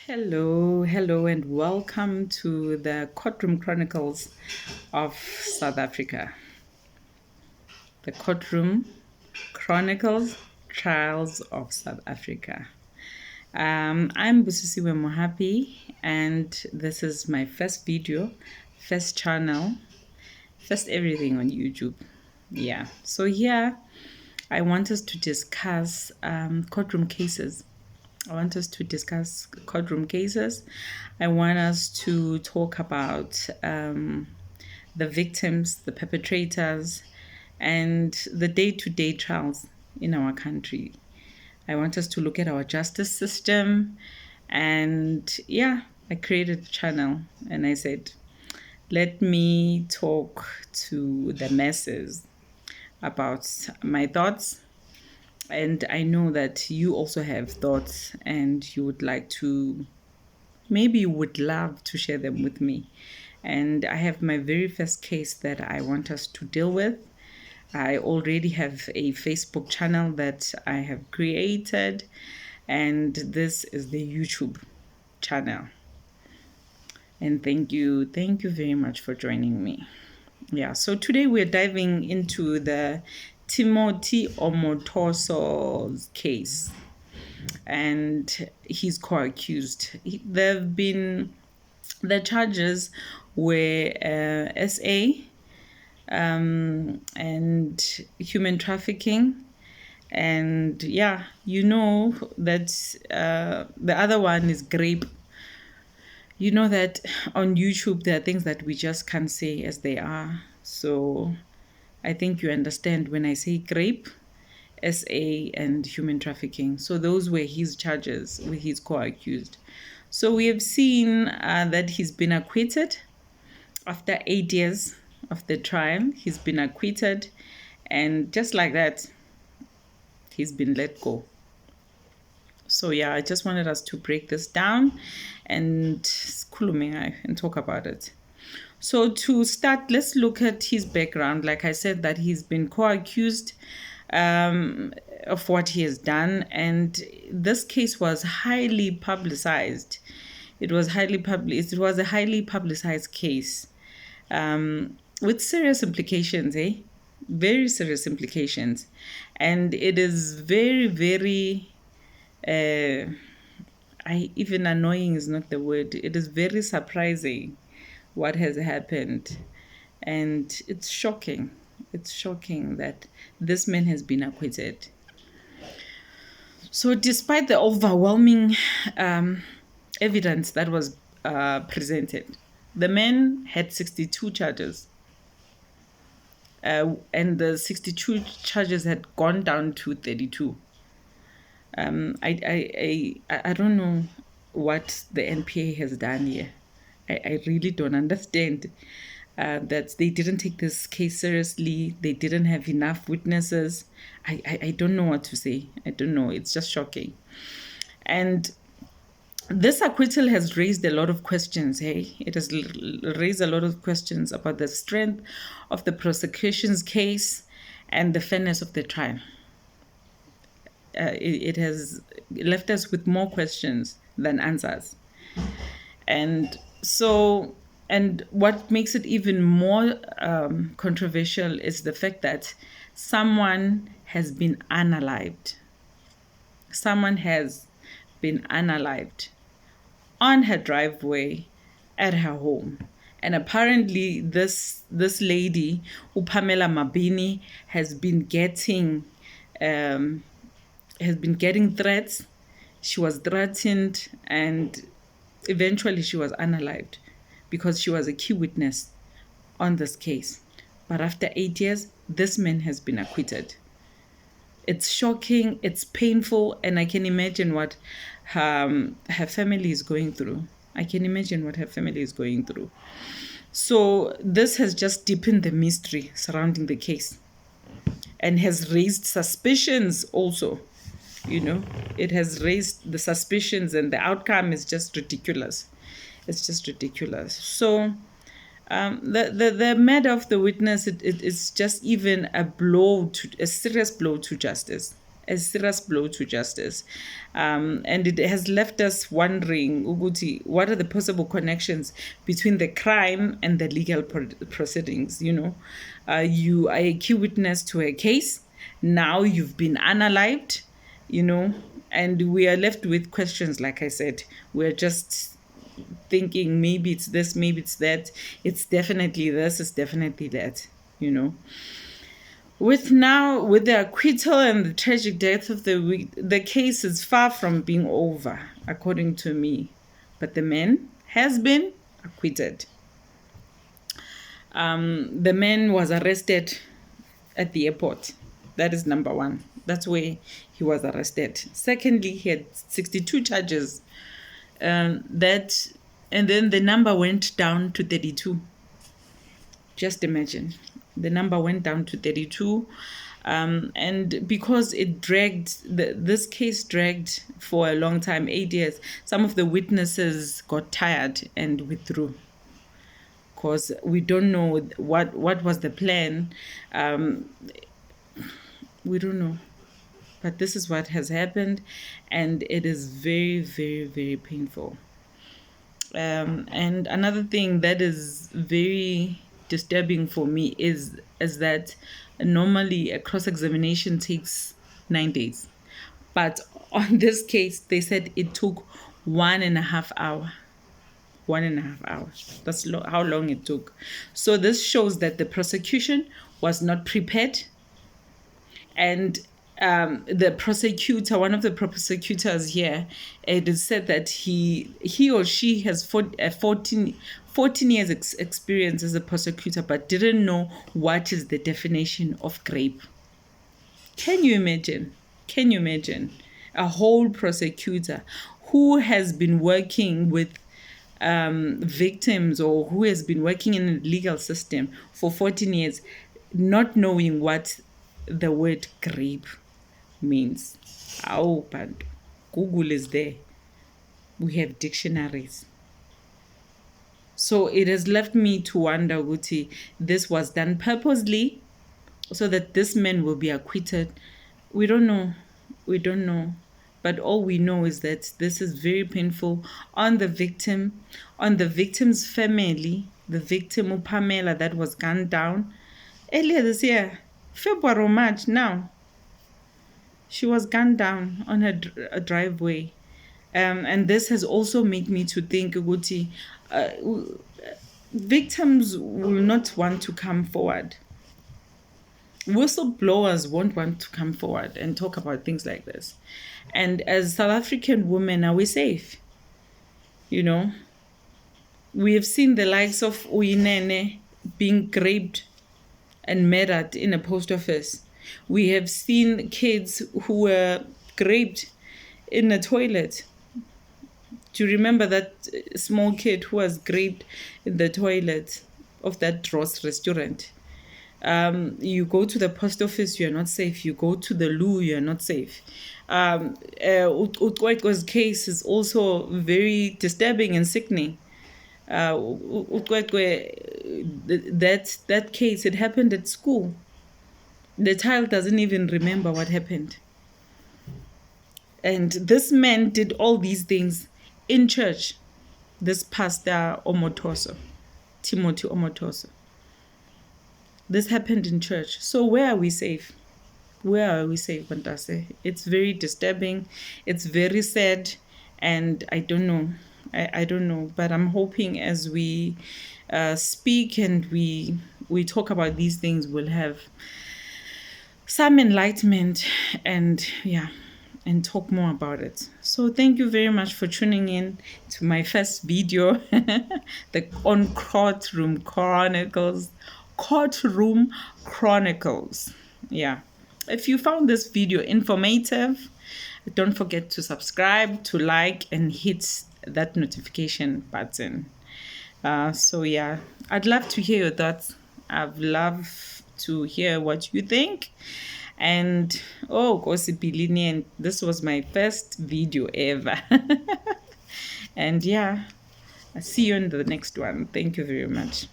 Hello, and welcome to the Courtroom Chronicles of South Africa. The Courtroom Chronicles Trials of South Africa. I'm Busisiwe Mohapi, and this is my first video, first channel, first everything on YouTube. Yeah, so here I want us to discuss courtroom cases. I want us to discuss courtroom cases. I want us to talk about the victims, the perpetrators, and the day-to-day trials in our country. I want us to look at our justice system. And yeah, I created a channel and I said, let me talk to the masses about my thoughts. And I know that you also have thoughts and you would like to, maybe you would love to share them with me. And I have my very first case that I want us to deal with. I already have a Facebook channel that I have created, and this is the YouTube channel. And thank you very much for joining me. Yeah, so today we're diving into the Timothy Omotoso's case, and he's co-accused. The charges were SA and human trafficking, and yeah, you know that the other one is grape. You know that on YouTube there are things that we just can't say as they are. So I think you understand when I say grape, SA, and human trafficking. So those were his charges with his co-accused. So we have seen that he's been acquitted after 8 years of the trial. He's been acquitted, and just like that, he's been let go. So yeah, I just wanted us to break this down and talk about it. So to start, let's look at his background. Like I said, that he's been co-accused of what he has done, and this case was highly publicized. It was a highly publicized case with serious implications, very serious implications, and it is very, very. Even annoying is not the word. It is very surprising what has happened, and it's shocking. It's shocking that this man has been acquitted. So despite the overwhelming evidence that was presented, the man had 62 charges, and the 62 charges had gone down to 32. I don't know what the NPA has done here. I really don't understand that they didn't take this case seriously. They didn't have enough witnesses. I don't know what to say. I don't know. It's just shocking. And this acquittal has raised a lot of questions, It has raised a lot of questions about the strength of the prosecution's case and the fairness of the trial. It has left us with more questions than answers. And what makes it even more controversial is the fact that someone has been unalived. Someone has been unalived on her driveway at her home. And apparently this lady, Upamela Mabini, has been getting threats. She was threatened, and eventually she was unalived because she was a key witness on this case. But after 8 years, this man has been acquitted. It's shocking, it's painful, and I can imagine what her family is going through. So this has just deepened the mystery surrounding the case and has raised suspicions also. It has raised the suspicions, and the outcome is just ridiculous. It's just ridiculous. So the murder of the witness, it is just even a serious blow to justice. a serious blow to justice. And it has left us wondering, Uguti, what are the possible connections between the crime and the legal proceedings? You are a key witness to a case. Now you've been unalived, and we are left with questions. Like I said, we're just thinking maybe it's this, maybe it's that. It's definitely this, it's definitely that, With the acquittal and the tragic death of the case is far from being over, according to me. But the man has been acquitted. The man was arrested at the airport. That is number one. That's where he was arrested. Secondly, he had 62 charges. And then the number went down to 32. Just imagine. The number went down to 32. And because it this case dragged for a long time, 8 years, some of the witnesses got tired and withdrew. Because we don't know what was the plan. We don't know. But this is what has happened, and it is very, very, very painful. And another thing that is very disturbing for me is that normally a cross-examination takes 9 days. But on this case, they said it took 1.5 hours. 1.5 hours. That's how long it took. So this shows that the prosecution was not prepared. And the prosecutor, one of the prosecutors here, it is said that he or she has 14 years experience as a prosecutor, but didn't know what is the definition of rape. Can you imagine? A whole prosecutor who has been working with victims, or who has been working in the legal system for 14 years, not knowing what the word rape means. Google is there. We have dictionaries. So it has left me to wonder, Guti, this was done purposely so that this man will be acquitted. We don't know. But all we know is that this is very painful on the victim, on the victim's family, the victim, Pamela, that was gunned down earlier this year, February or March now. She was gunned down on her driveway. And this has also made me to think, Guti, victims will not want to come forward. Whistleblowers won't want to come forward and talk about things like this. And as South African women, are we safe? We have seen the likes of Uyinene being raped and murdered in a post office. We have seen kids who were raped in a toilet. Do you remember that small kid who was raped in the toilet of that Ross restaurant? You go to the post office, you are not safe. You go to the loo, you are not safe. Utkwetwe's case is also very disturbing and sickening. That case, it happened at school. The child doesn't even remember what happened. And this man did all these things in church. This pastor Omotoso, Timothy Omotoso. This happened in church. So where are we safe? Bantase? It's very disturbing. It's very sad. And I don't know. I don't know. But I'm hoping as we speak and we talk about these things, we'll have some enlightenment and talk more about it. So thank you very much for tuning in to my first video on Courtroom Chronicles. Courtroom Chronicles. If you found this video informative, don't forget to subscribe, to like, and hit that notification button. I'd love to hear your thoughts. I'd love to hear what you think. And Gosipilini, this was my first video ever. And I'll see you in the next one. Thank you very much.